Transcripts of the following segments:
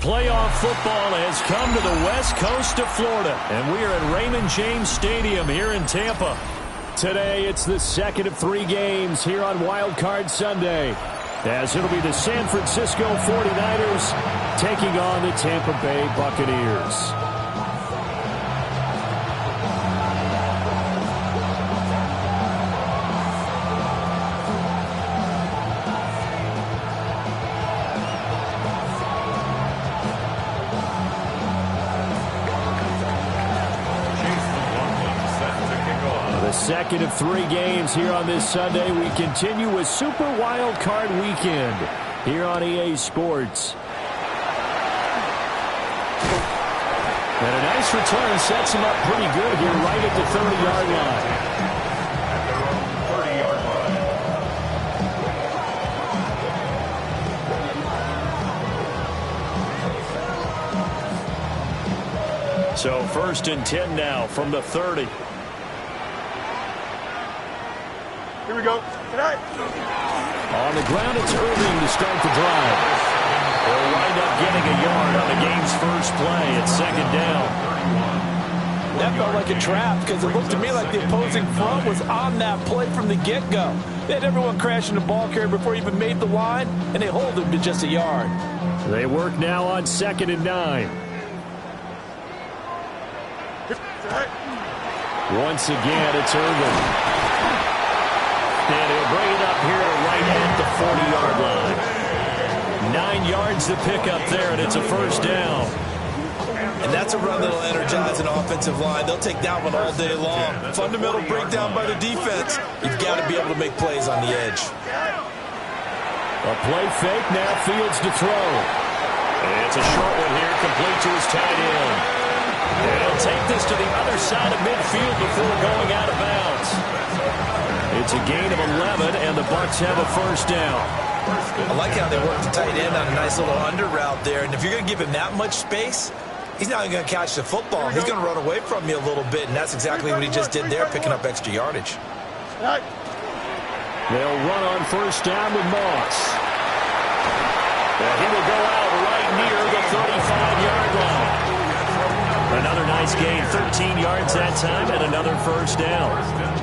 playoff football has come to the west coast of Florida, and we are at Raymond James Stadium here in Tampa. Today, it's the second of 3 games here on Wild Card Sunday, as it'll be the San Francisco 49ers taking on the Tampa Bay Buccaneers. Second of 3 games here on this Sunday. We continue with Super Wild Card Weekend here on EA Sports. And a nice return sets him up pretty good here right at the 30-yard line. So 1st and 10 now from the 30. Here we go. On the ground, it's Irving to start the drive. They'll wind up getting a yard on the game's first play. It's 2nd down. That felt like a trap because it looked to me like the opposing front was on that play from the get-go. They had everyone crashing the ball carrier before he even made the line, and they hold him to just a yard. They work now on 2nd and 9. Once again, it's Irving. And he'll bring it up here to right at the 40-yard line. 9 yards to pick up there, and it's a 1st down. And that's a run that'll energize an offensive line. They'll take that one all day long. Fundamental breakdown by the defense. You've got to be able to make plays on the edge. A play fake, now Fields to throw. And it's a short one here, complete to his tight end. And he'll take this to the other side of midfield before going out of bounds. It's a gain of 11, and the Bucs have a 1st down. I like how they work the tight end on a nice little under route there. And if you're going to give him that much space, he's not going to catch the football. He's going to run away from you a little bit, and that's exactly what he just did there, picking up extra yardage. They'll run on 1st down with Moss. And he will go out right near the 35-yard line. Another nice gain, 13 yards that time, and another 1st down.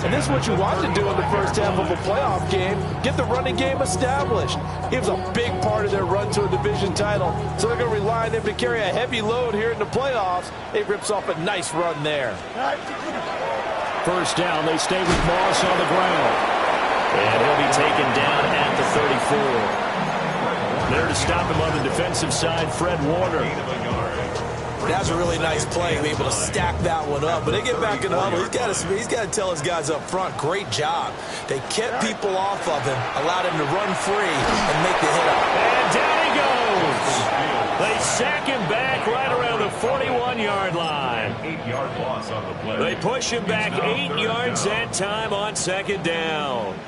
And this is what you want to do in the first half of a playoff game. Get the running game established. He was a big part of their run to a division title, so they're going to rely on him to carry a heavy load here in the playoffs. He rips off a nice run there. 1st down, they stay with Moss on the ground. And he'll be taken down at the 34. There to stop him on the defensive side, Fred Warner. That's a really nice play, be able to stack that one up. But they get back in the huddle. He's got to tell his guys up front, great job. They kept people off of him, allowed him to run free and make the hit up. And down he goes. They sack him back right around the 41-yard line. 8-yard loss on the play. They push him back 8 yards that time on 2nd down.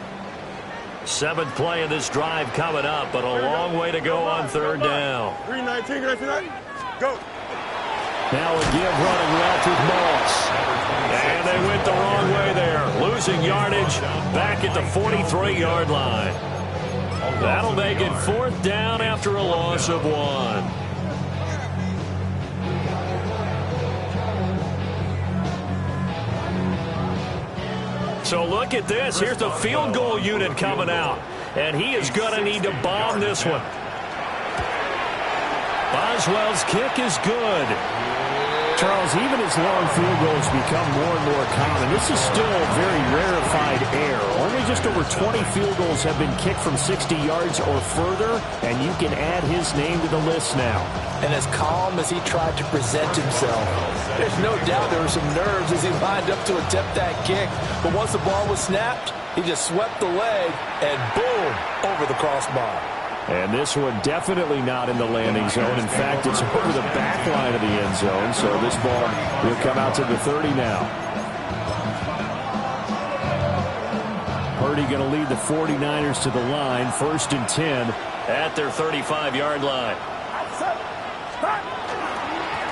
7th play of this drive coming up, but a long way to go on 3rd down. 3-19, go. Now a give running left with Moss. And they went the wrong way there. Losing yardage back at the 43-yard line. That'll make it 4th down after a loss of 1. So look at this. Here's the field goal unit coming out. And he is going to need to bomb this one. Boswell's kick is good. Charles, even as long field goals become more and more common, this is still very rarefied air. Only just over 20 field goals have been kicked from 60 yards or further, and you can add his name to the list now. And as calm as he tried to present himself, there's no doubt there were some nerves as he lined up to attempt that kick. But once the ball was snapped, he just swept the leg and boom, over the crossbar. And this one definitely not in the landing zone. In fact, it's over the back line of the end zone. So this ball will come out to the 30 now. Purdy going to lead the 49ers to the line. 1st and 10 at their 35-yard line.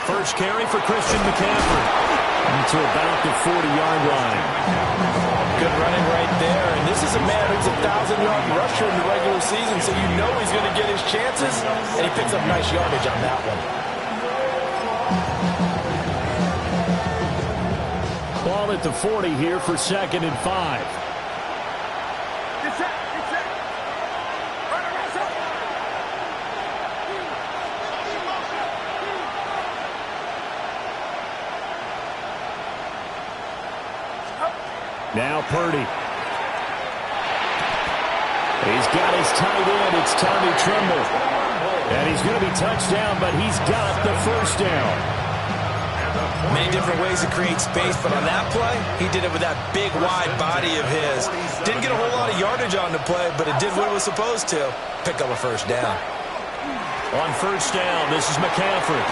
First carry for Christian McCaffrey. To about the 40-yard line. Good running right there. And this is a man who's a 1,000-yard rusher in the regular season, so you know he's going to get his chances, and he picks up nice yardage on that one. Ball at the 40 here for 2nd and 5. Get set. Get set. Run around, sir. Now Purdy. He's got his tight end. It's Tommy Tremble. And he's going to be touched down, but he's got the first down. Many different ways to create space, but on that play, he did it with that big, wide body of his. Didn't get a whole lot of yardage on the play, but it did what it was supposed to. Pick up a first down. On first down, this is McCaffrey.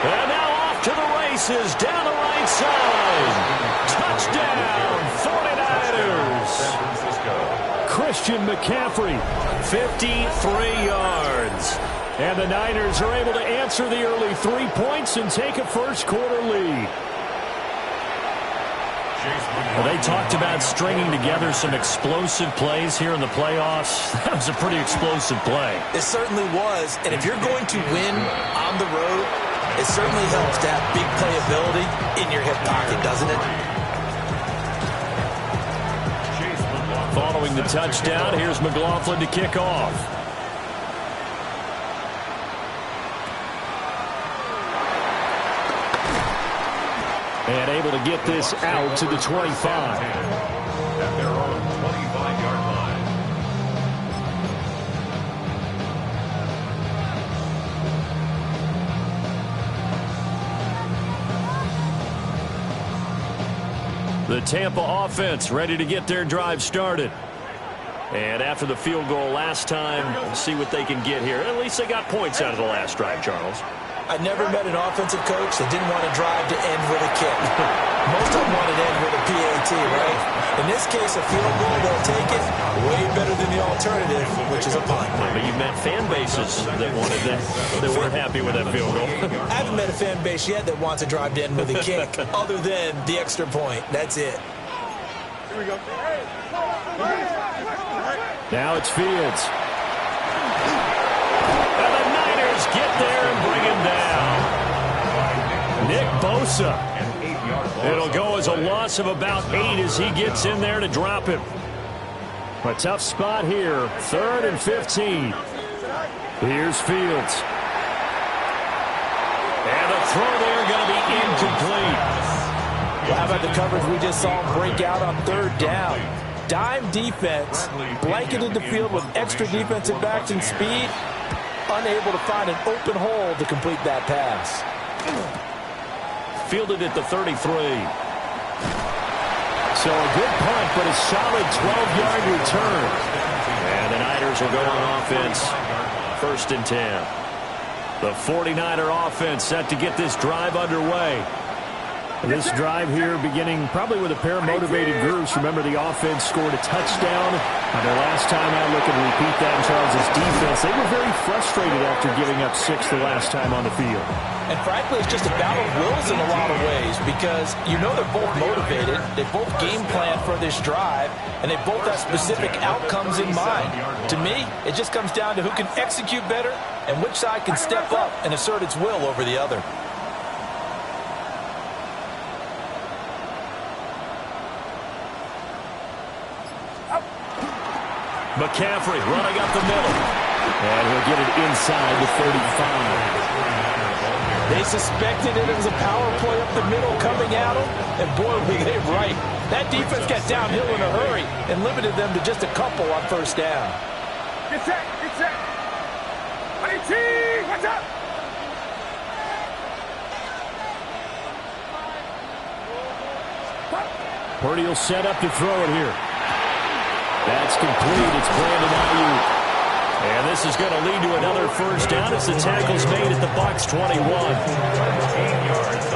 And now off to the races, down the right side. Touchdown, 49ers. Christian McCaffrey, 53 yards. And the Niners are able to answer the early 3 points and take a first-quarter lead. Well, they talked about stringing together some explosive plays here in the playoffs. That was a pretty explosive play. It certainly was. And if you're going to win on the road, it certainly helps to have big playability in your hip pocket, doesn't it? Following the touchdown, here's McLaughlin to kick off. And able to get this out to the 25. At their own 25-yard line. The Tampa offense ready to get their drive started. And after the field goal last time, we'll see what they can get here. At least they got points out of the last drive, Charles. I never met an offensive coach that didn't want to drive to end with a kick. Most of them want to end with a PAT, right? In this case, a field goal, they'll take it way better than the alternative, which is a punt. But you've met fan bases that wanted that, that weren't happy with that field goal. I haven't met a fan base yet that wants to drive to end with a kick, other than the extra point. That's it. Here we go. Now it's Fields. And the Niners get there and bring him down. Nick Bosa. It'll go as a loss of about 8 as he gets in there to drop him. A tough spot here. 3rd and 15. Here's Fields. And the throw there going to be incomplete. Well, how about the coverage we just saw him break out on 3rd down? Dime defense, blanketed the field with extra defensive backs and speed, unable to find an open hole to complete that pass. Fielded at the 33. So a good punt, but a solid 12-yard return. And the Niners will go on offense. 1st and 10. The 49er offense set to get this drive underway. This drive here beginning probably with a pair of motivated groups. Remember, the offense scored a touchdown. Their last time out, looking to repeat that in Charles' defense. They were very frustrated after giving up 6 the last time on the field. And frankly, it's just a battle of wills in a lot of ways because you know they're both motivated. They both game plan for this drive, and they both have specific outcomes in mind. To me, it just comes down to who can execute better and which side can step up and assert its will over the other. McCaffrey running up the middle. And he'll get it inside the 35. They suspected it was a power play up the middle coming at them. And boy, were they right. That defense got downhill in a hurry and limited them to just a couple on 1st down. Get set. Get set. 18. Watch out. Purdy will set up to throw it here. That's complete. It's Brandon Ayuk. And this is going to lead to another 1st down as the tackle's made at the Bucs 21.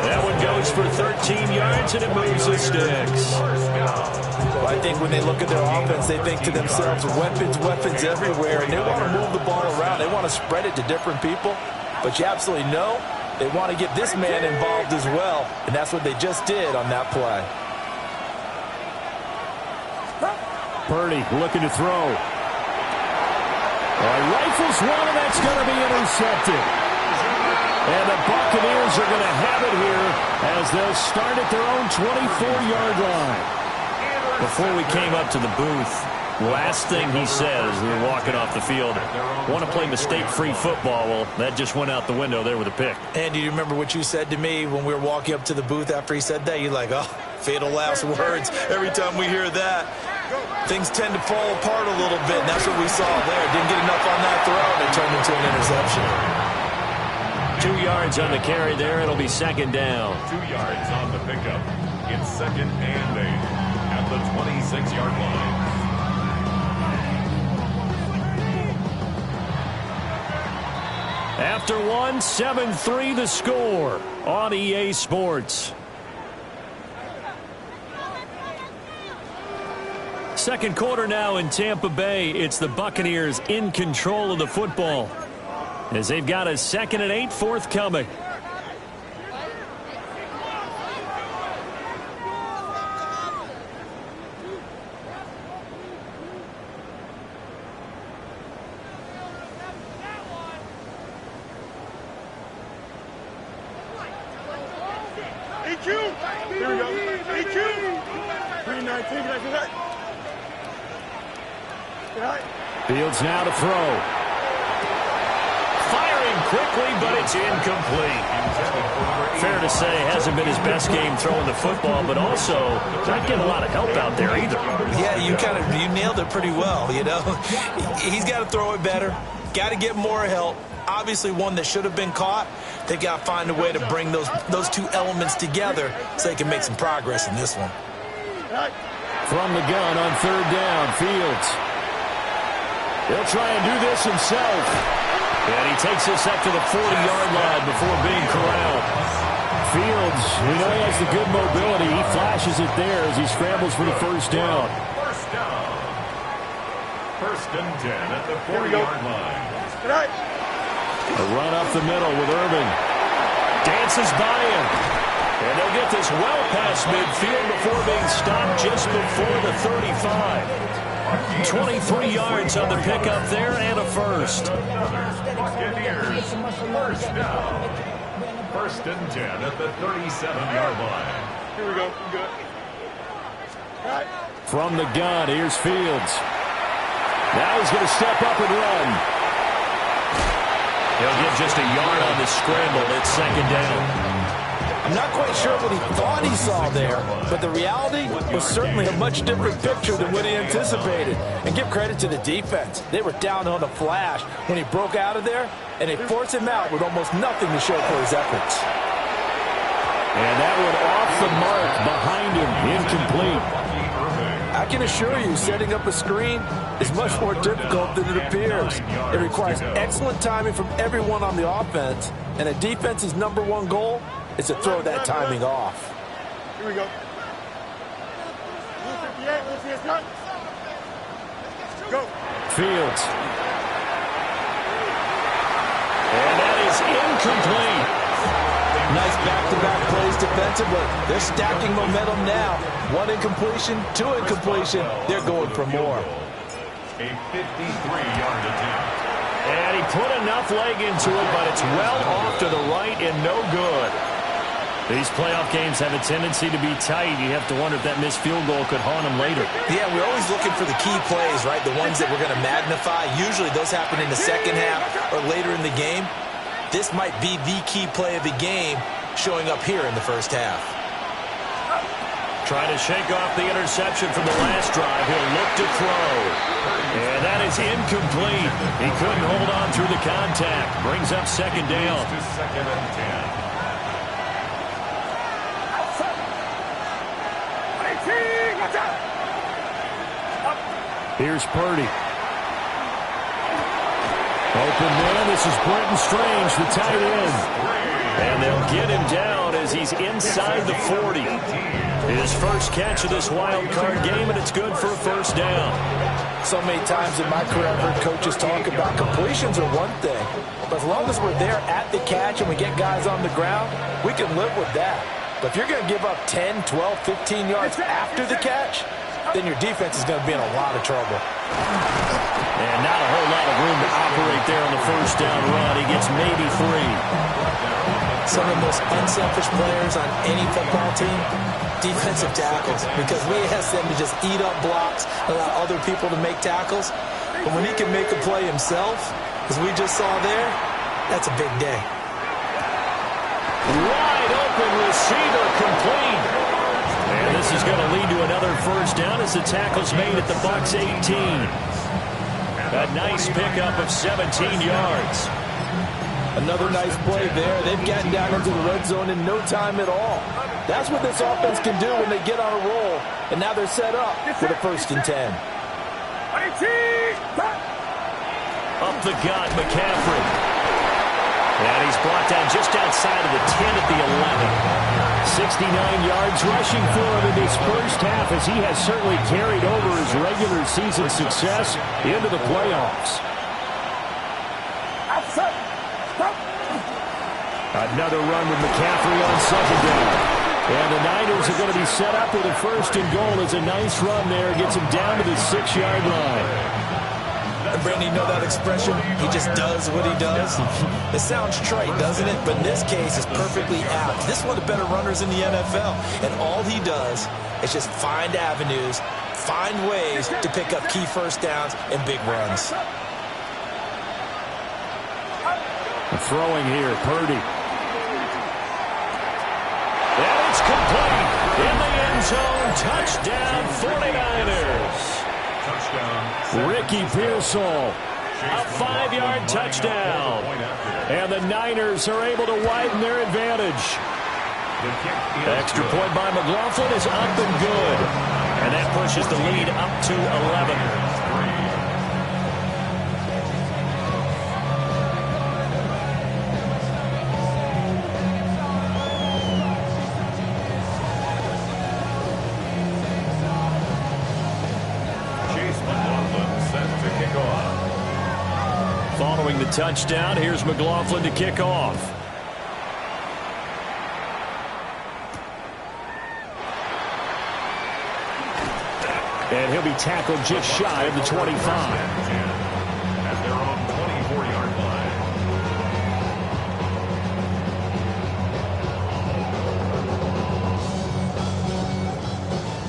That one goes for 13 yards, and it moves the sticks. Well, I think when they look at their offense, they think to themselves, weapons everywhere, and they want to move the ball around. They want to spread it to different people. But you absolutely know They want to get this man involved as well, and that's what they just did on that play. Purdy looking to throw. Rifles one, and that's going to be intercepted. And the Buccaneers are going to have it here as they'll start at their own 24-yard line. Before we came up to the booth, last thing he says, we were walking off the field, want to play mistake-free football. Well, that just went out the window there with a pick. Andy, do you remember what you said to me when we were walking up to the booth after he said that? You're like, oh, fatal last words. Every time we hear that, things tend to fall apart a little bit, and that's what we saw there. Didn't get enough on that throw, and it turned into an interception. 2 yards on the carry there. It'll be second down. 2 yards on the pickup. It's second and 8 at the 26-yard line. After one, 7-3 the score on EA Sports. Second quarter now in Tampa Bay. It's the Buccaneers in control of the football as they've got a 2nd and 8 forthcoming. Here we go. 319. Fields now to throw. Firing quickly, but it's incomplete. Fair to say, hasn't been his best game throwing the football, but also not getting a lot of help out there either. Yeah, you nailed it pretty well, you know. He's got to throw it better, got to get more help. Obviously one that should have been caught. They've got to find a way to bring those two elements together so they can make some progress in this one. From the gun on third down, Fields. He'll try and do this himself. And he takes this up to the 40-yard line before being corralled. Fields, we know he has the good mobility. He flashes it there as he scrambles for the first down. First down. First and 10 at the 40-yard line. A run up the middle with Irvin. Dances by him. And they'll get this well past midfield before being stopped just before the 35. 23 yards on the pickup there and a first. Buccaneers, first down. First and 10 at the 37-yard line. Here we go. Good. From the gun, here's Fields. Now he's going to step up and run. He'll get just a yard on the scramble. It's second down. I'm not quite sure what he thought he saw there, but the reality was certainly a much different picture than what he anticipated. And give credit to the defense. They were down on the flash when he broke out of there, and they forced him out with almost nothing to show for his efforts. And that one off the mark behind him, incomplete. I can assure you, setting up a screen is much more difficult than it appears. It requires excellent timing from everyone on the offense, and a defense's #1 goal is to throw that timing off. Here we go. Go. Fields. And that is incomplete. Nice back-to-back plays defensively. They're stacking momentum now. 1 incompletion, 2 incompletion. They're going for more. A 53-yard attempt. And he put enough leg into it, but it's well off to the right and no good. These playoff games have a tendency to be tight. You have to wonder if that missed field goal could haunt them later. Yeah, we're always looking for the key plays, right? The ones that we're going to magnify. Usually those happen in the second half or later in the game. This might be the key play of the game showing up here in the first half. Trying to shake off the interception from the last drive. He'll look to throw. And that is incomplete. He couldn't hold on through the contact. Brings up second down. To second and 10. Here's Purdy. Open man, this is Brenton Strange, the tight end. And they'll get him down as he's inside the 40. His first catch of this wild card game, and it's good for a first down. So many times in my career, I've heard coaches talk about completions are one thing. But as long as we're there at the catch and we get guys on the ground, we can live with that. But if you're going to give up 10, 12, 15 yards after the catch, then your defense is going to be in a lot of trouble. And not a whole lot of room to operate there on the first down run. He gets maybe 3. Some of the most unselfish players on any football team, defensive tackles, because we ask them to just eat up blocks, allow other people to make tackles. But when he can make a play himself, as we just saw there, that's a big day. Wide open receiver complete. And this is going to lead to another first down as the tackle's made at the Bucs 18. A nice pickup of 17 yards. Another nice play there. They've gotten down into the red zone in no time at all. That's what this offense can do when they get on a roll. And now they're set up for the 1st and 10. Up the gut, McCaffrey. And he's brought down just outside of the 10 at the 11. 69 yards rushing for him in this first half, as he has certainly carried over his regular season success into the playoffs. Another run with McCaffrey on 2nd down. And the Niners are going to be set up with a 1st and goal. As a nice run there, gets him down to the 6-yard line. And Brandon, you know that expression? He just does what he does. It sounds trite, doesn't it? But in this case, it's perfectly apt. This is one of the better runners in the NFL. And all he does is just find avenues, find ways to pick up key first downs and big runs. Throwing here, Purdy. And it's complete. In the end zone, touchdown 49ers. Ricky Pearsall, a 5-yard touchdown. And the Niners are able to widen their advantage. Extra point by McLaughlin is up and good. And that pushes the lead up to 11. Following the touchdown, here's McLaughlin to kick off. And he'll be tackled just shy of the 25. At their own 24-yard line.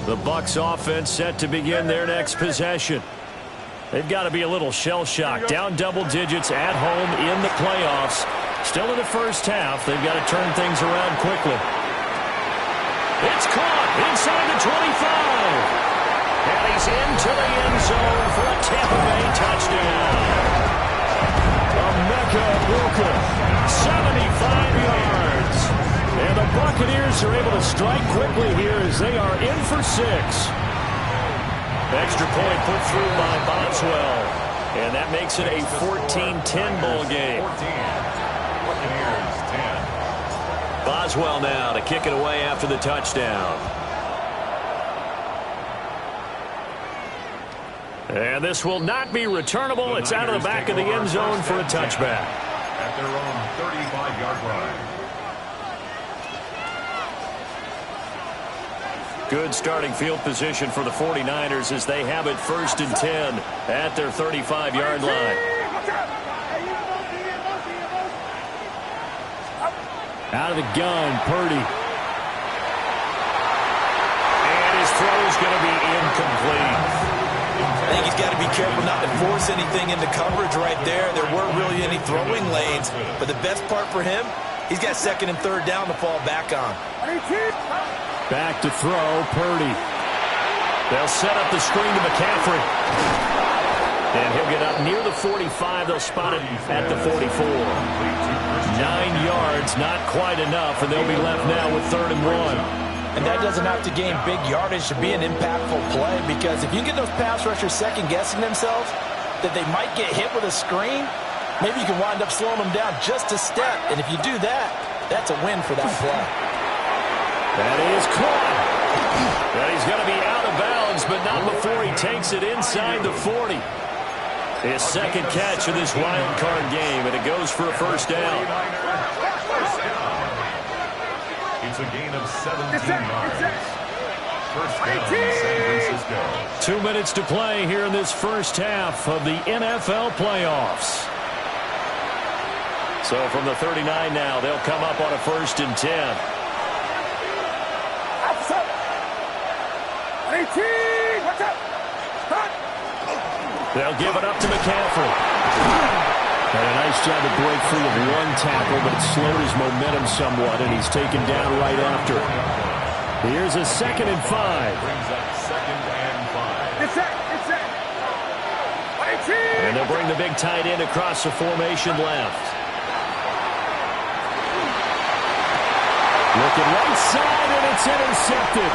The Bucs offense set to begin their next possession. They've got to be a little shell-shocked. Down double digits at home in the playoffs. Still in the first half. They've got to turn things around quickly. It's caught inside the 25. And he's into the end zone for a Tampa Bay touchdown. Emeka Egbuka, 75 yards. And the Buccaneers are able to strike quickly here as they are in for 6. Extra point put through by Boswell. And that makes it a 14-10 ball game. 14. Buccaneers 10. Boswell now to kick it away after the touchdown. And this will not be returnable. It's out of the back of the end zone for a touchback. At their own 35-yard line. Good starting field position for the 49ers as they have it 1st and 10 at their 35-yard line. Out of the gun, Purdy. And his throw is going to be incomplete. I think he's got to be careful not to force anything into coverage right there. There weren't really any throwing lanes. But the best part for him, he's got 2nd and 3rd down to fall back on. Back to throw, Purdy. They'll set up the screen to McCaffrey. And he'll get up near the 45. They'll spot it at the 44. 9 yards, not quite enough, and they'll be left now with 3rd and 1. And that doesn't have to gain big yardage to be an impactful play, because if you get those pass rushers second-guessing themselves that they might get hit with a screen, maybe you can wind up slowing them down just a step. And if you do that, that's a win for that play. That is caught. And he's going to be out of bounds bounds, but not before he takes it inside the 40. His second catch of this wild card game, and it goes for a first down. It's a gain of 17 yards. First down, San Francisco. 2 minutes to play here in this first half of the NFL playoffs. So from the 39 now, they'll come up on a 1st and 10. They'll give it up to McCaffrey. Had a nice job to break free of one tackle, but it slowed his momentum somewhat, and he's taken down right after. Here's a 2nd and 5. Brings up 2nd and 5. It's set. And they'll bring the big tight end across the formation left. Looking right side, and it's intercepted.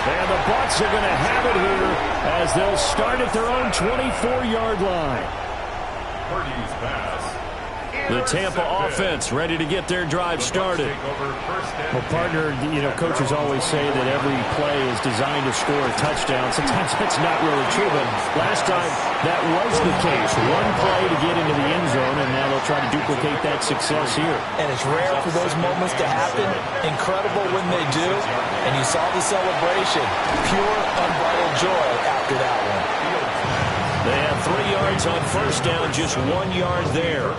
And the Bucs are going to have it here as they'll start at their own 24-yard line. Purdy's pass. The Tampa offense ready to get their drive started. Well, partner, coaches always say that every play is designed to score a touchdown. Sometimes that's not really true, but last time that was the case. One play to get into the end zone, and now they'll try to duplicate that success here. And it's rare for those moments to happen. Incredible when they do. And you saw the celebration. Pure, unbridled joy after that one. They have 3 yards on first down, just 1 yard there.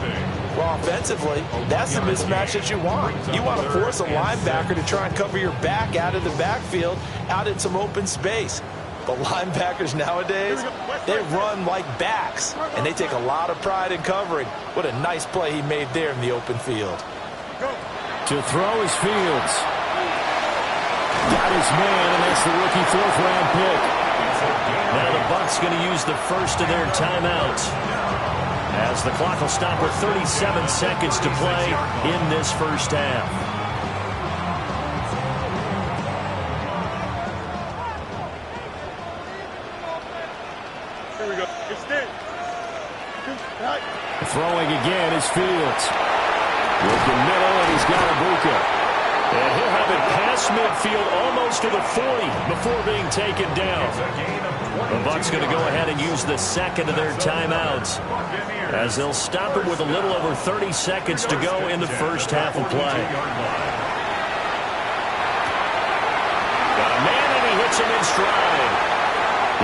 Well, offensively, that's the mismatch that you want. You want to force a linebacker to try and cover your back out of the backfield, out in some open space. But linebackers nowadays, they run like backs, and they take a lot of pride in covering. What a nice play he made there in the open field. To throw is Fields. Got his man, and that's the rookie 4th-round pick. Now the Bucs going to use the first of their timeouts, as the clock will stop with 37 seconds to play in this first half. Here we go. Extend. Throwing again is Fields. Looking middle, and he's got Ibuka. And he'll have it past midfield almost to the 40 before being taken down. The Bucs going to go ahead and use the second of their timeouts, as they'll stop it with a little over 30 seconds to go in the first half of play. Got a man, and he hits him in stride.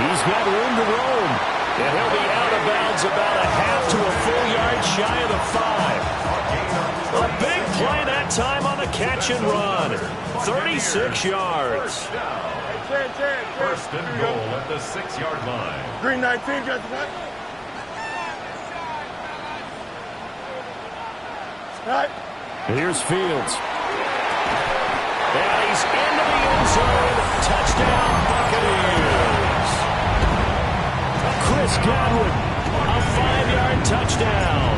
He's got room to roam, and he'll be out of bounds about a half to a full yard shy of the 5. A big play that time on the catch and run. 36 yards. First and goal at the 6-yard line. Green 19, just what? Right. Here's Fields. And he's into the end zone. Touchdown, Buccaneers. Chris Godwin, a 5-yard touchdown.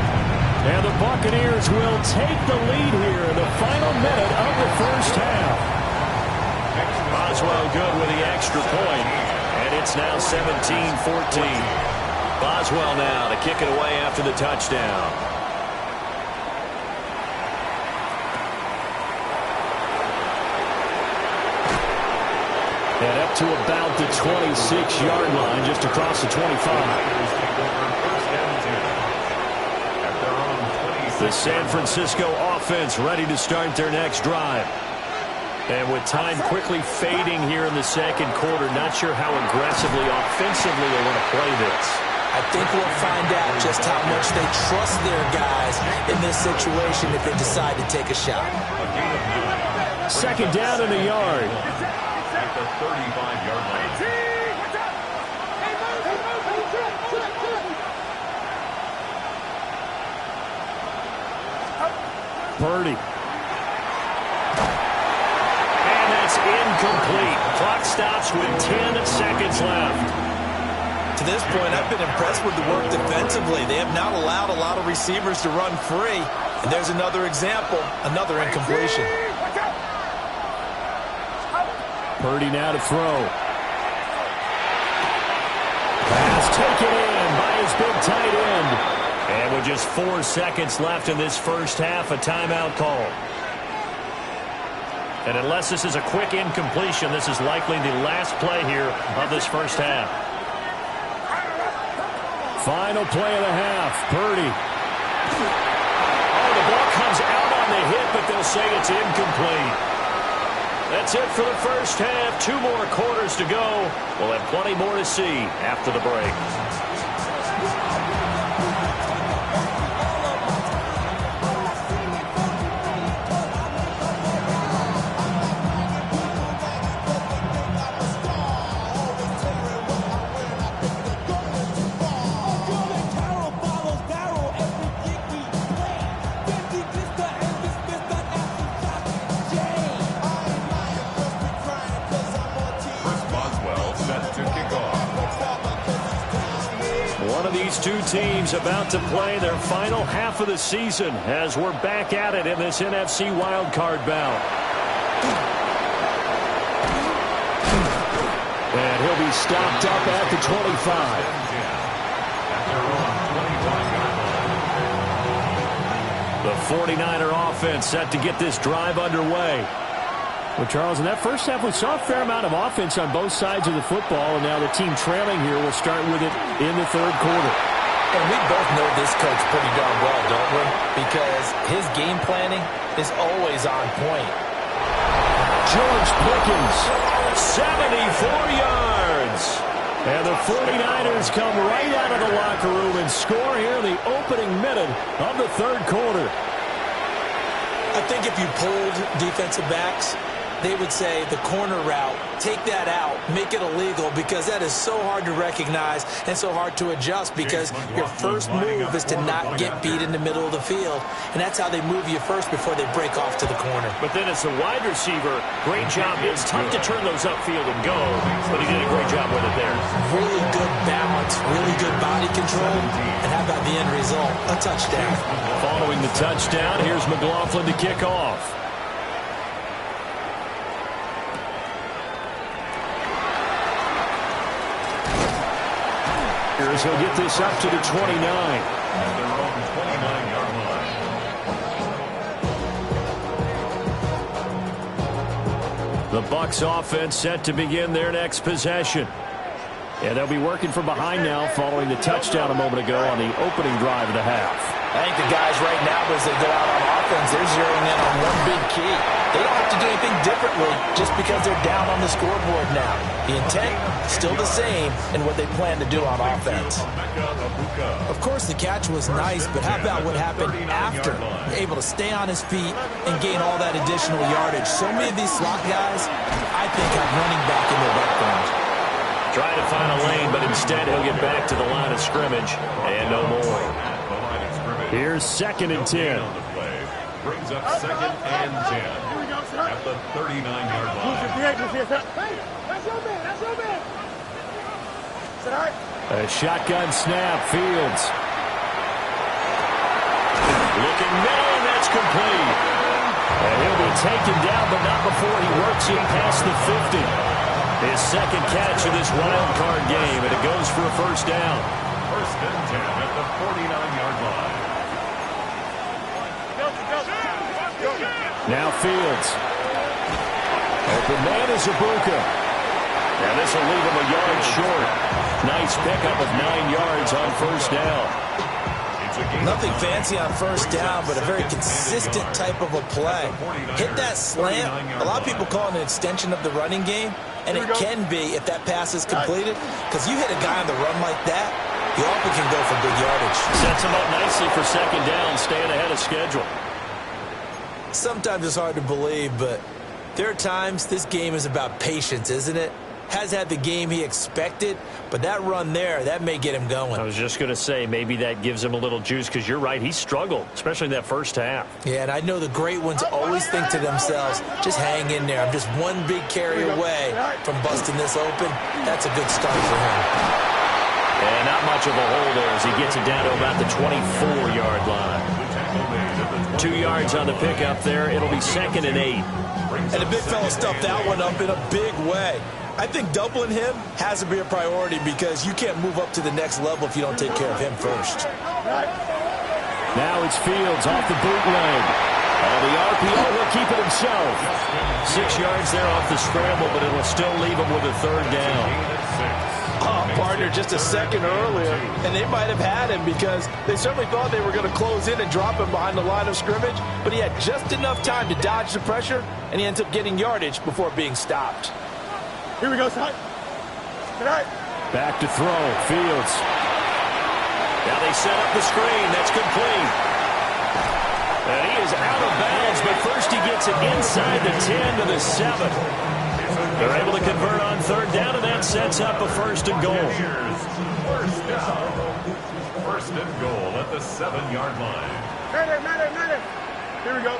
And the Buccaneers will take the lead here in the final minute of the first half. Boswell good with the extra point, and it's now 17-14. Boswell now to kick it away after the touchdown. And up to about the 26-yard line, just across the 25. The San Francisco offense ready to start their next drive. And with time quickly fading here in the second quarter, not sure how aggressively, offensively they want to play this. I think we'll find out just how much they trust their guys in this situation if they decide to take a shot. Second down in a yard. At the 35-yard line. Purdy. And that's incomplete. Clock stops with 10 seconds left. To this point, I've been impressed with the work defensively. They have not allowed a lot of receivers to run free. And there's another example, another incompletion. Purdy now to throw. Pass taken in by his big tight end. And with just 4 seconds left in this first half, a timeout call. And unless this is a quick incompletion, this is likely the last play here of this first half. Final play of the half. Purdy. Oh, the ball comes out on the hit, but they'll say it's incomplete. That's it for the first half. 2 more quarters to go. We'll have plenty more to see after the break. These two teams about to play their final half of the season as we're back at it in this NFC wildcard bout. And he'll be stopped up at the 25. The 49er offense set to get this drive underway. Well, Charles, in that first half, we saw a fair amount of offense on both sides of the football, and now the team trailing here will start with it in the third quarter. And we both know this coach pretty darn well, don't we? Because his game planning is always on point. George Pickens, 74 yards. And the 49ers come right out of the locker room and score here in the opening minute of the third quarter. I think if you polled defensive backs, they would say the corner route, take that out, make it illegal, because that is so hard to recognize and so hard to adjust, because your first move is to not get beat in the middle of the field, and that's how they move you first before they break off to the corner. But then as a wide receiver, great job. It's tough to turn those upfield and go, but he did a great job with it there. Really good balance, really good body control, and how about the end result? A touchdown. Following the touchdown, here's McLaughlin to kick off. He'll get this up to the 29. At their own 29-yard line. The Bucs offense set to begin their next possession. And they'll be working from behind now following the touchdown a moment ago on the opening drive of the half. I think the guys right now, as they go out on offense, they're zeroing in on one big key. They don't have to do anything differently just because they're down on the scoreboard now. The intent, still the same in what they plan to do on offense. Of course, the catch was nice, but how about what happened after? Able to stay on his feet and gain all that additional yardage. So many of these slot guys, I think, have running back in their background. Trying to find a lane, but instead he'll get back to the line of scrimmage and no more. Here's 2nd and 10. Brings up 2nd and 10 at the 39-yard line. A shotgun snap, Fields. Looking middle, and that's complete. And he'll be taken down, but not before he works it past the 50. His second catch of this wild card game, and it goes for a first down. 1st and 10 at the 49-yard line. Now Fields. Open man is Ibuka. Now this will leave him a yard short. Nice pickup of 9 yards on first down. Nothing fancy on first down, but a very consistent type of a play. Hit that slant. A lot of people call it an extension of the running game, and it can be if that pass is completed, because you hit a guy on the run like that, you often can go for big yardage. Sets him up nicely for second down, staying ahead of schedule. Sometimes it's hard to believe, but there are times this game is about patience, isn't it? Has had the game he expected, but that run there, that may get him going. I was just going to say, maybe that gives him a little juice, because you're right, he struggled, especially in that first half. Yeah, and I know the great ones always think to themselves, just hang in there. I'm just one big carry away from busting this open. That's a good start for him. And not much of a hole there as he gets it down to about the 24-yard line. 2 yards on the pickup there. It'll be 2nd and 8. And the big fella stuffed that one up in a big way. I think doubling him has to be a priority, because you can't move up to the next level if you don't take care of him first. Now it's Fields off the bootleg. And the RPO will keep it himself. 6 yards there off the scramble, but it'll still leave him with a third down. Oh, partner, just a second earlier, and they might have had him because they certainly thought they were going to close in and drop him behind the line of scrimmage, but he had just enough time to dodge the pressure, and he ends up getting yardage before being stopped. Here we go, son. Tonight. Back to throw. Fields. Now they set up the screen. That's complete. And he is out of bounds, but first he gets it inside the 10 to the 7. They're able to convert on third down, and that sets up a first and goal. First down. First and goal at the 7-yard line. Matter. Here we go.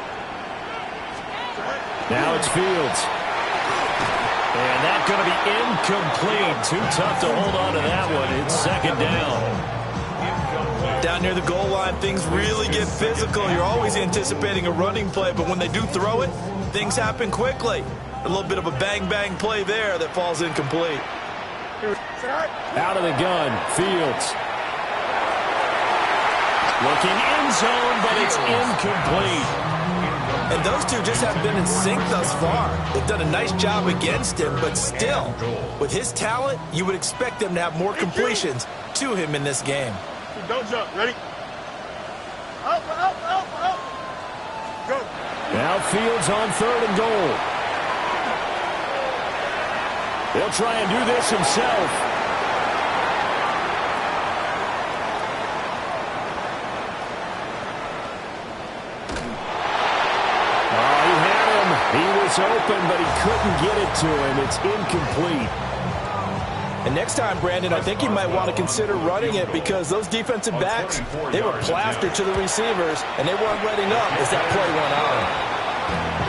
Now it's Fields. And that's going to be incomplete. Too tough to hold on to that one. It's second down. Down near the goal line, things really get physical. You're always anticipating a running play, but when they do throw it, things happen quickly. A little bit of a bang-bang play there that falls incomplete. Out of the gun, Fields. Looking end zone, but it's incomplete. And those two just have been in sync thus far. They've done a nice job against him, but still, with his talent, you would expect them to have more completions to him in this game. Don't jump. Ready? Up. Go. Now Fields on third and goal. He'll try and do this himself. Oh, he had him. He was open, but he couldn't get it to him. It's incomplete. And next time, Brandon, I think you might want to consider running it because those defensive backs, they were plastered to the receivers, and they weren't letting up as that play went on.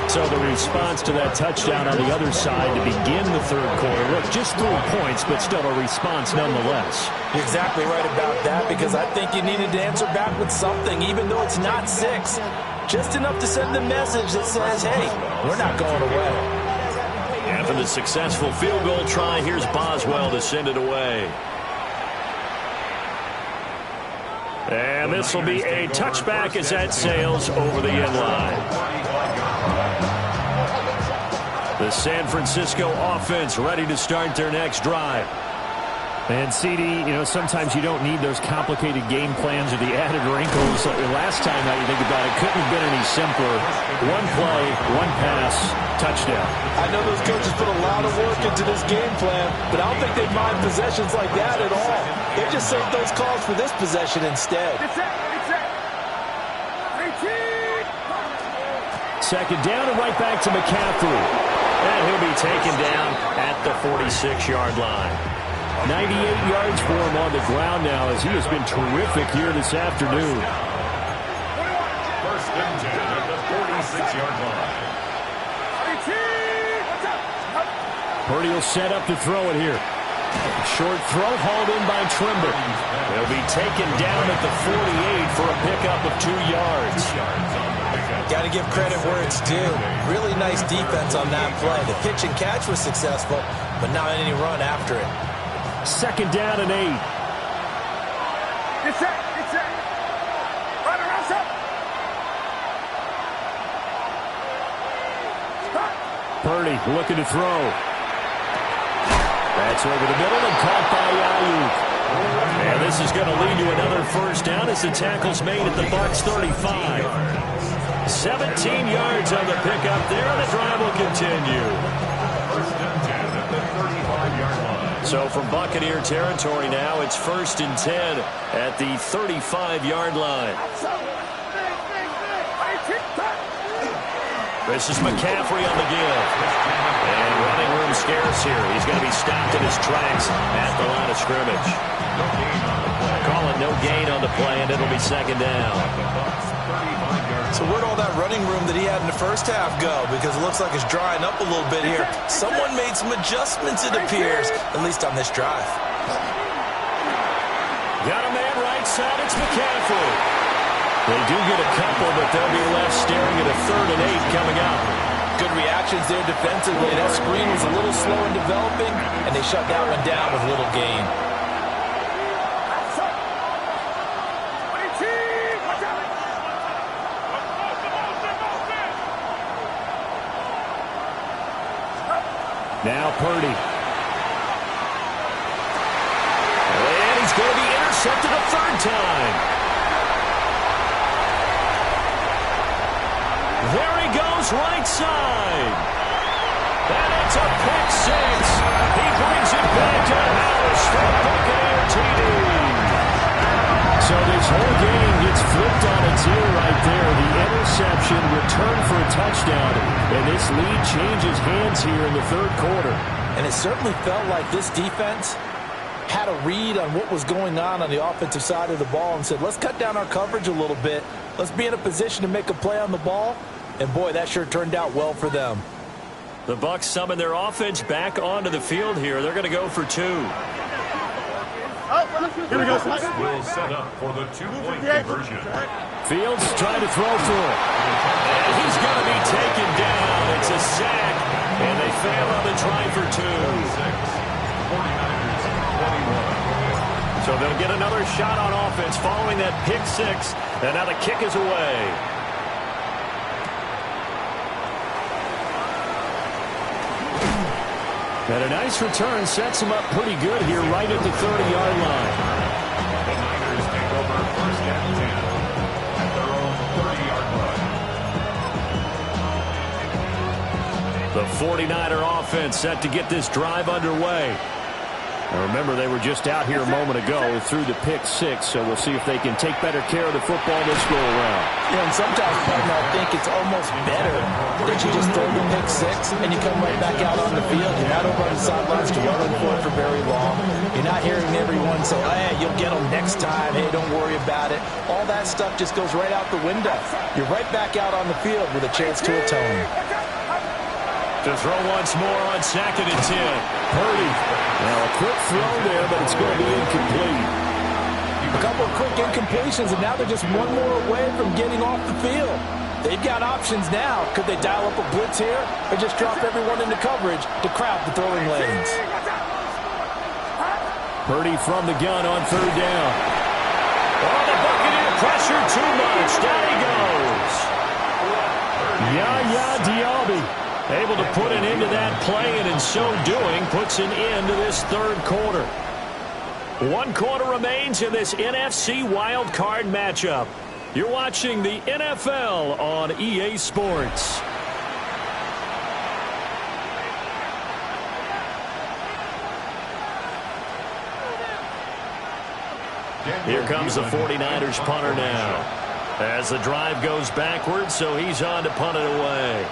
So the response to that touchdown on the other side to begin the third quarter. Look, just 3 points, but still a response nonetheless. You're exactly right about that because I think you needed to answer back with something, even though it's not 6. Just enough to send the message that says, hey, we're not going away. After the successful field goal try, here's Boswell to send it away. And this will be a touchback as that sails over the end line. The San Francisco offense ready to start their next drive. And, CD, you know, sometimes you don't need those complicated game plans or the added wrinkles. Last time, now you think about it, couldn't have been any simpler. One play, one pass, touchdown. I know those coaches put a lot of work into this game plan, but I don't think they mind possessions like that at all. They just saved those calls for this possession instead. Second down and right back to McCaffrey. And he'll be taken down at the 46-yard line. 98 yards for him on the ground now as he has been terrific here this afternoon. First and 10 at the 46-yard line. Purdy will set up to throw it here. Short throw hauled in by Trimble. He'll be taken down at the 48 for a pickup of 2 yards. Got to give credit where it's due. Really nice defense on that play. The pitch and catch was successful, but not any run after it. Second down and 8. Get set. Run around, set. Purdy looking to throw. That's over the middle and caught by Ayuk. And this is going to lead to another first down as the tackle's made at the Bucs 35. 17 yards on the pickup there, and the drive will continue. First and 10 at the 35-yard line. So from Buccaneer territory now, it's first and 10 at the 35-yard line. This is McCaffrey on the give. And running room scarce here. He's going to be stopped in his tracks at the line of scrimmage. Call it no gain on the play, and it'll be second down. So where'd all that running room that he had in the first half go? Because it looks like it's drying up a little bit here. Someone made some adjustments, it appears, at least on this drive. Got a man right side, it's McCaffrey. They do get a couple, but they'll be left staring at a 3rd and 8 coming up. Good reactions there defensively. That screen was a little slow in developing, and they shut that one down with little gain. Now Purdy. And he's going to be intercepted a third time. There he goes, right side. And it's a pick six. He brings it back to the house for a Buccaneer TD. So this whole game gets flipped on its ear right there. The interception, return for a touchdown, and this lead changes hands here in the third quarter. And it certainly felt like this defense had a read on what was going on the offensive side of the ball and said, let's cut down our coverage a little bit. Let's be in a position to make a play on the ball. And, boy, that sure turned out well for them. The Bucs summon their offense back onto the field here. They're going to go for two. Here we go. Will set up for the two-point conversion. Fields trying to throw for it. And he's going to be taken down. It's a sack, and they fail on the try for two. 49ers, 21. So they'll get another shot on offense following that pick six, and now the kick is away. And a nice return sets him up pretty good here right at the 30-yard line. The Niners take over first and 10 at their own 30-yard line. The 49er offense set to get this drive underway. Now remember, they were just out here a moment ago through the pick six, so we'll see if they can take better care of the football this go-around. Yeah, and sometimes, partner, I think it's almost better that you just throw the pick six and you come right back out on the field. You're not over on the sidelines dwelling for it for very long. You're not hearing everyone say, hey, you'll get them next time. Hey, don't worry about it. All that stuff just goes right out the window. You're right back out on the field with a chance to atone. To throw once more on second and 10. Purdy. Now a quick throw there, but it's going to be incomplete. A couple of quick incompletions, and now they're just one more away from getting off the field. They've got options now. Could they dial up a blitz here or just drop everyone into coverage to crowd the throwing lanes? Purdy from the gun on third down. Oh, the Buccaneer pressure too much. Down he goes. Yaya Diaby able to put an end to that play, and in so doing, puts an end to this third quarter. 1 quarter remains in this NFC Wild Card matchup. You're watching the NFL on EA Sports. Here comes the 49ers punter now. As the drive goes backwards, so he's on to punt it away.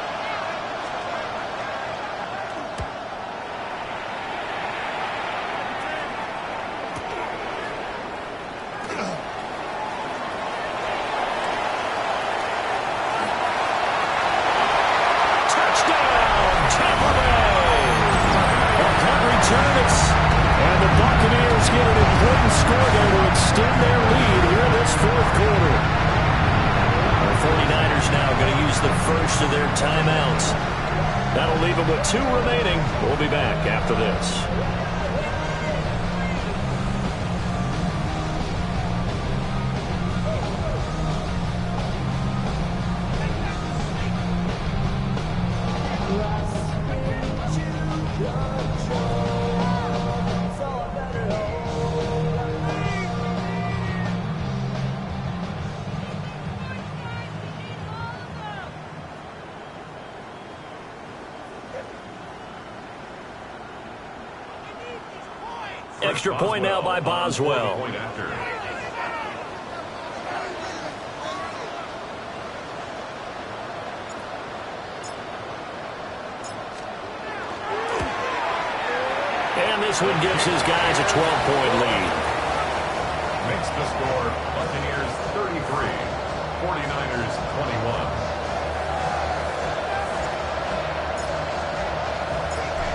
And the Buccaneers get an important score there to extend their lead here in this fourth quarter. The 49ers now going to use the first of their timeouts. That'll leave them with 2 remaining. We'll be back after this. Extra point now by Boswell. And this one gives his guys a 12-point lead. Makes the score Buccaneers 33, 49ers 21.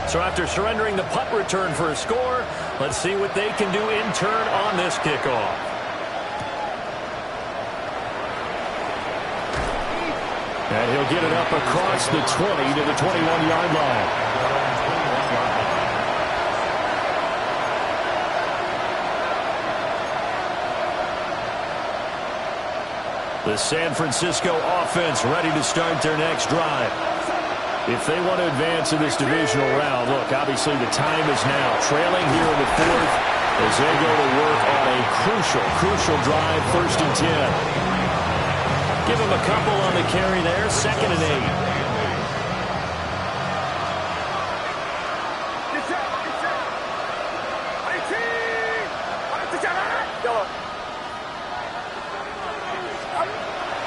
So after surrendering the punt return for a score, let's see what they can do in turn on this kickoff. And he'll get it up across the 20 to the 21-yard line. The San Francisco offense ready to start their next drive. If they want to advance in this divisional round, look, obviously the time is now. Trailing here in the fourth as they go to work on a crucial drive, 1st and 10. Give them a couple on the carry there, 2nd and 8.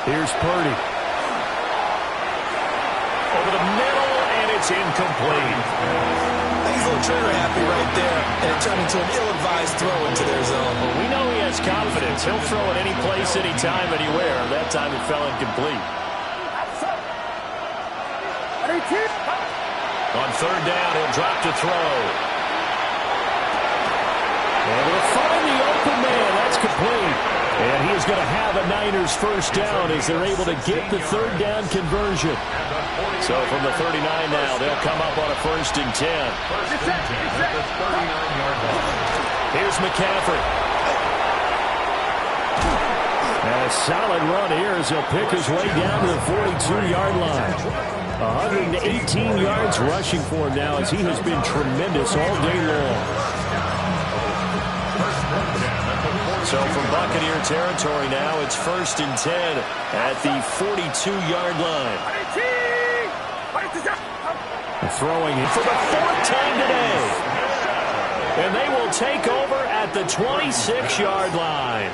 Here's Purdy. Over the middle, and it's incomplete. He's a little trigger happy right there, and it turned into an ill-advised throw into their zone. Well, we know he has confidence. He'll throw it any place, anytime, anywhere. That time it fell incomplete. On 3rd down, he'll drop to throw. Able to find the open man. That's complete. And he is going to have a Niners 1st down as they're able to get the 3rd down conversion. So from the 39 now, they'll come up on a 1st and 10. Here's McCaffrey. And a solid run here as he'll pick his way down to the 42-yard line. 118 yards rushing for him now as he has been tremendous all day long. So from Buccaneer territory now, it's 1st and 10 at the 42-yard line. Throwing it for the 4th time today. And they will take over at the 26-yard line.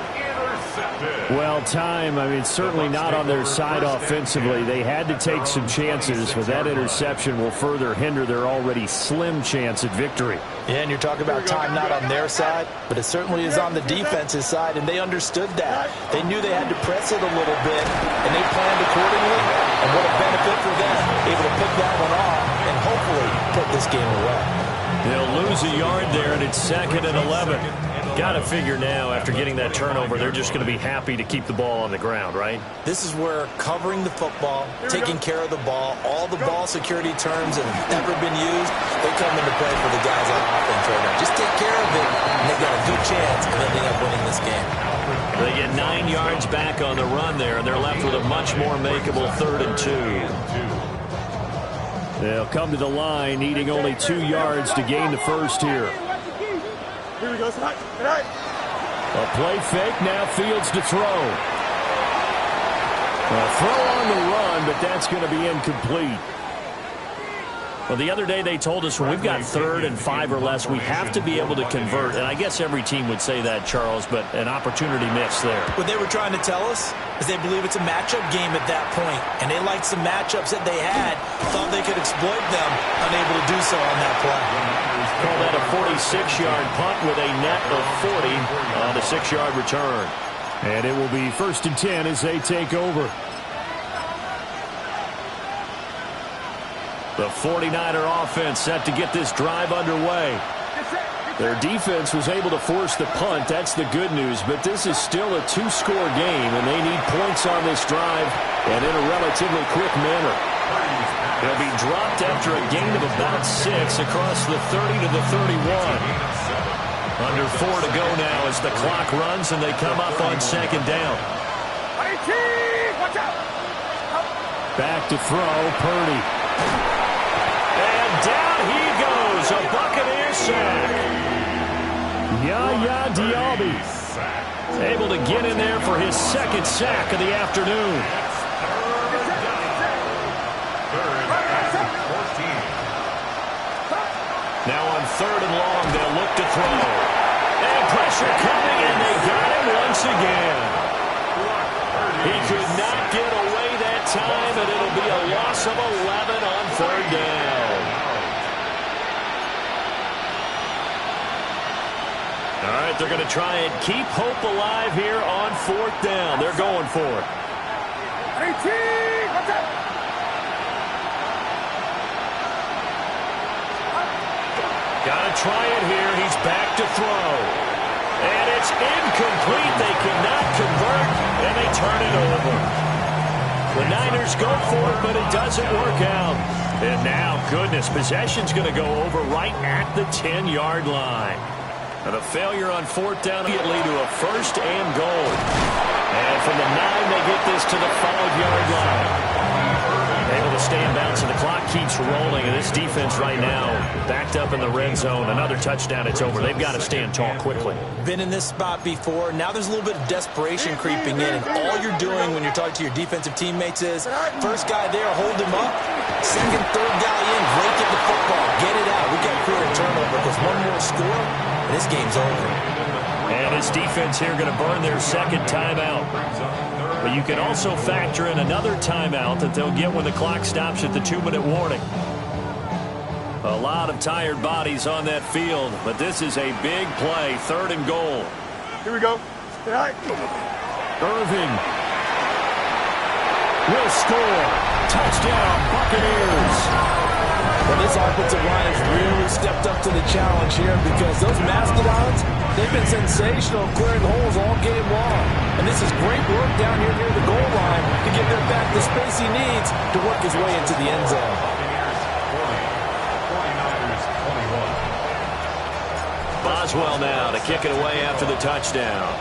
Well, time, I mean, certainly not on their side offensively. They had to take some chances, but that interception will further hinder their already slim chance at victory. Yeah, and you're talking about time not on their side, but it certainly is on the defense's side, and they understood that. They knew they had to press it a little bit, and they planned accordingly, and what a benefit for them, able to pick that one off and hopefully put this game away. They'll lose a yard there, and it's 2nd and 11. Got to figure now, after getting that turnover, they're just going to be happy to keep the ball on the ground, right? This is where covering the football, taking care of the ball, all the ball security terms that have ever been used, they come into play for the guys on offense right now. Just take care of it, and they've got a good chance of ending up winning this game. They get 9 yards back on the run there, and they're left with a much more makeable 3rd and 2. They'll come to the line, needing only 2 yards to gain the 1st here. Here we go. A play fake, now Fields to throw. A throw on the run, but that's going to be incomplete. Well, the other day they told us when we've got 3rd and 5 or less, we have to be able to convert. And I guess every team would say that, Charles, but an opportunity missed there. What they were trying to tell us is they believe it's a matchup game at that point, and they liked some matchups that they had, thought they could exploit them, unable to do so on that play. Call that a 46-yard punt with a net of 40 on the 6-yard return. And it will be 1st and 10 as they take over. The 49er offense set to get this drive underway. Their defense was able to force the punt. That's the good news. But this is still a 2-score game, and they need points on this drive and in a relatively quick manner. They'll be dropped after a gain of about 6 across the 30 to the 31. Under 4 to go now as the clock runs, and they come up on 2nd down. Back to throw, Purdy. And down he goes, a Buccaneer sack. Yaya Diaby able to get in there for his 2nd sack of the afternoon. Now on 3rd and long, they'll look to throw. And pressure coming, and they got him once again. He could not get away that time, and it'll be a loss of 11 on 3rd down. All right, they're going to try and keep hope alive here on 4th down. They're going for it. Got to try it here. He's back to throw. And it's incomplete. They cannot convert, and they turn it over. The Niners go for it, but it doesn't work out. And now, goodness, possession's going to go over right at the 10-yard line. And a failure on 4th down immediately to a 1st and goal. And from the 9, they get this to the 5-yard line. Able to to stay in bounds, and the clock keeps rolling. And this defense right now, backed up in the red zone. Another touchdown, it's over. They've got to stand tall quickly. Been in this spot before. Now there's a little bit of desperation creeping in, and all you're doing when you're talking to your defensive teammates is, first guy there, hold him up. Second, third guy in, break at the football. Get it out. We got to create a turnover because one more score, and this game's over. And this defense here going to burn their second timeout. But you can also factor in another timeout that they'll get when the clock stops at the 2-minute warning. A lot of tired bodies on that field, but this is a big play, 3rd and goal. Here we go. Irving will score. Touchdown, Buccaneers. Well, this offensive line has really stepped up to the challenge here because those Mastodons, they've been sensational clearing holes all game long. And this is great work down here near the goal line to give their back the space he needs to work his way into the end zone. Boswell now to kick it away after the touchdown.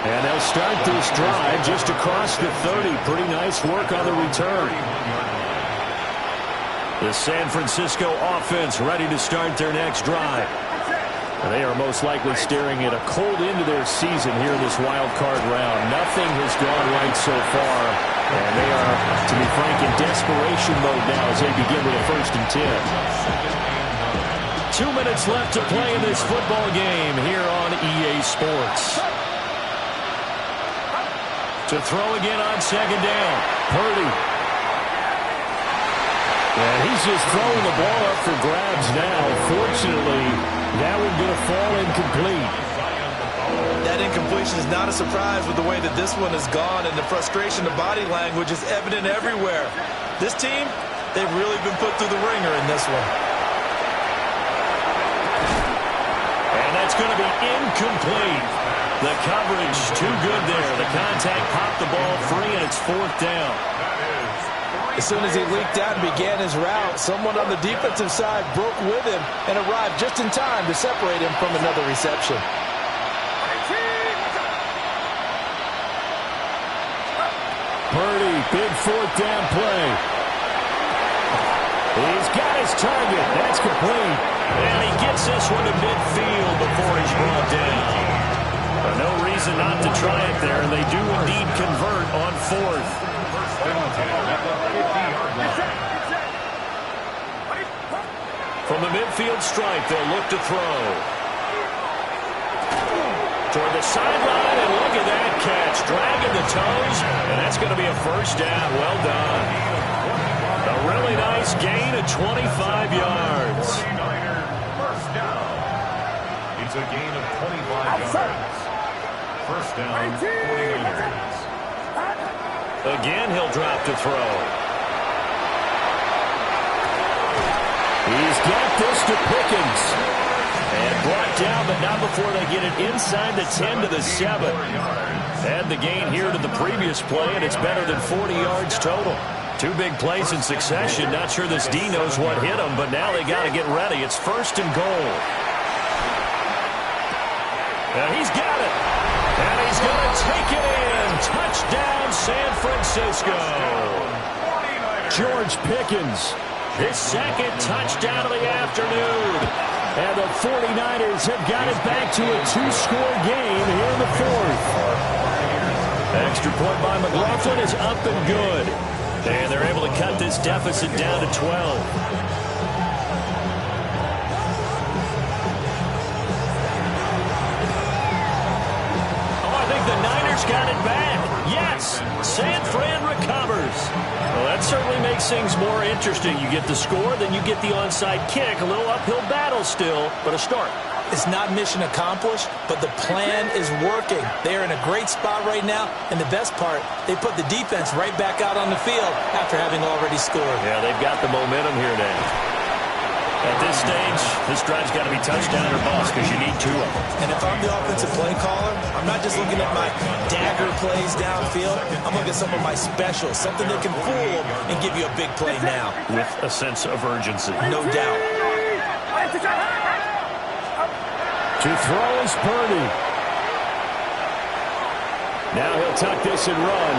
And they'll start this drive just across the 30. Pretty nice work on the return. The San Francisco offense ready to start their next drive. They are most likely staring at a cold end to their season here in this wild card round. Nothing has gone right so far. And they are, to be frank, in desperation mode now as they begin with a 1st and 10. 2 minutes left to play in this football game here on EA Sports. To throw again on 2nd down. Purdy. And he's just throwing the ball up for grabs now. Fortunately, that one's going to fall incomplete. That incompletion is not a surprise with the way that this one has gone, and the frustration of body language is evident everywhere. This team, they've really been put through the ringer in this one. And that's going to be incomplete. The coverage too good there. The contact popped the ball free, and it's 4th down. As soon as he leaked out and began his route, someone on the defensive side broke with him and arrived just in time to separate him from another reception. Purdy, big 4th down play. He's got his target. That's complete. And he gets this one to midfield before he's brought down. No reason not to try it there, and they do indeed convert on 4th. From the midfield stripe, they'll look to throw. Toward the sideline, and look at that catch. Dragging the toes, and that's going to be a 1st down. Well done. A really nice gain of 25 yards. First down. It's a gain of 25 yards. 1st down, 49ers. Again, he'll drop to throw. He's got this to Pickens. And brought down, but not before they get it inside the 10 to the 7. Add the gain here to the previous play, and it's better than 40 yards total. 2 big plays in succession. Not sure this D knows what hit him, but now they got to get ready. It's 1st and goal. And he's got it. And he's going to take it in. Touchdown, San Francisco. George Pickens, his 2nd touchdown of the afternoon. And the 49ers have got it back to a 2-score game here in the 4th. Extra point by McLaughlin is up and good. And they're able to cut this deficit down to 12. Got it back. Yes, San Fran recovers. Well, that certainly makes things more interesting. You get the score, then you get the onside kick. A little uphill battle still, but a start. It's not mission accomplished, but the plan is working. They're in a great spot right now, and the best part, they put the defense right back out on the field after having already scored. Yeah, they've got the momentum here now. At this stage, this drive's got to be touchdown or bust because you need 2 of them. And if I'm the offensive play caller, I'm not just looking at my dagger plays downfield. I'm looking at some of my specials, something that can fool them and give you a big play now. With a sense of urgency. No doubt. To throw is Purdy. Now he'll tuck this and run.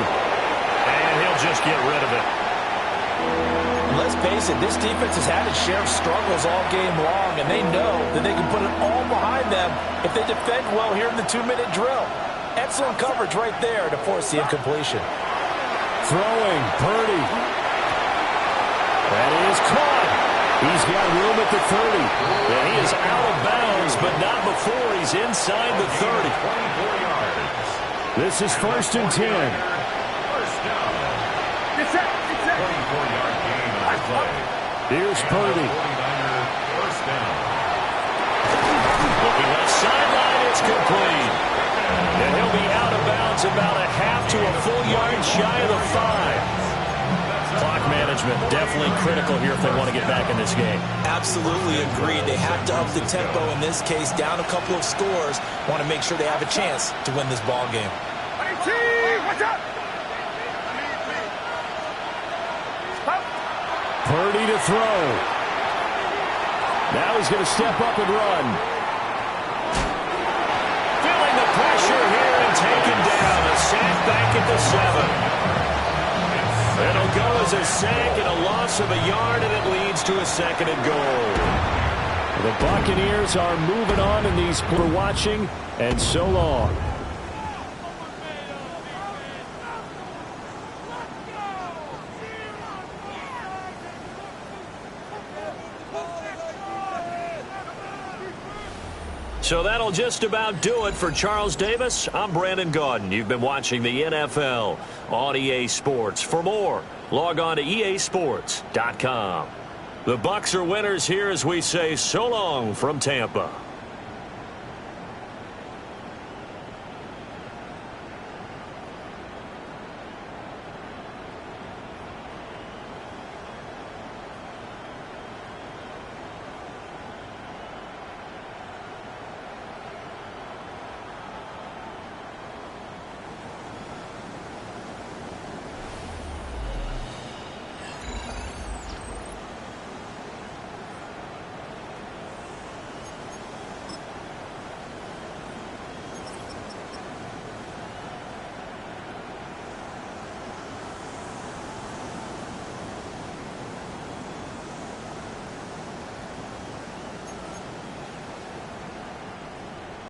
And he'll just get rid of it. Let's face it, this defense has had its share of struggles all game long, and they know that they can put it all behind them if they defend well here in the 2-minute drill. Excellent coverage right there to force the incompletion. Throwing, Purdy. That is caught. He's got room at the 30. And he is out of bounds, but not before he's inside the 30. 24 yards. This is 1st and 10. First down. 24-yard gain on the play. Here's Purdy. 49er first down. Looking left sideline, it's complete. And he'll be out of bounds about a half to a full yard shy of the 5. Clock management definitely critical here if they want to get back in this game. Absolutely agreed. They have to up the tempo in this case, down a couple of scores. Want to make sure they have a chance to win this ball game. Watch out! Purdy to throw. Now he's going to step up and run. Feeling the pressure here and taken down. A sack back at the 7. It'll go as a sack and a loss of a yard, and it leads to a 2nd and goal. The Buccaneers are moving on in these. We're watching, and so long. So that'll just about do it for Charles Davis. I'm Brandon Gaudin. You've been watching the NFL on EA Sports. For more, log on to easports.com. The Bucs are winners here as we say so long from Tampa.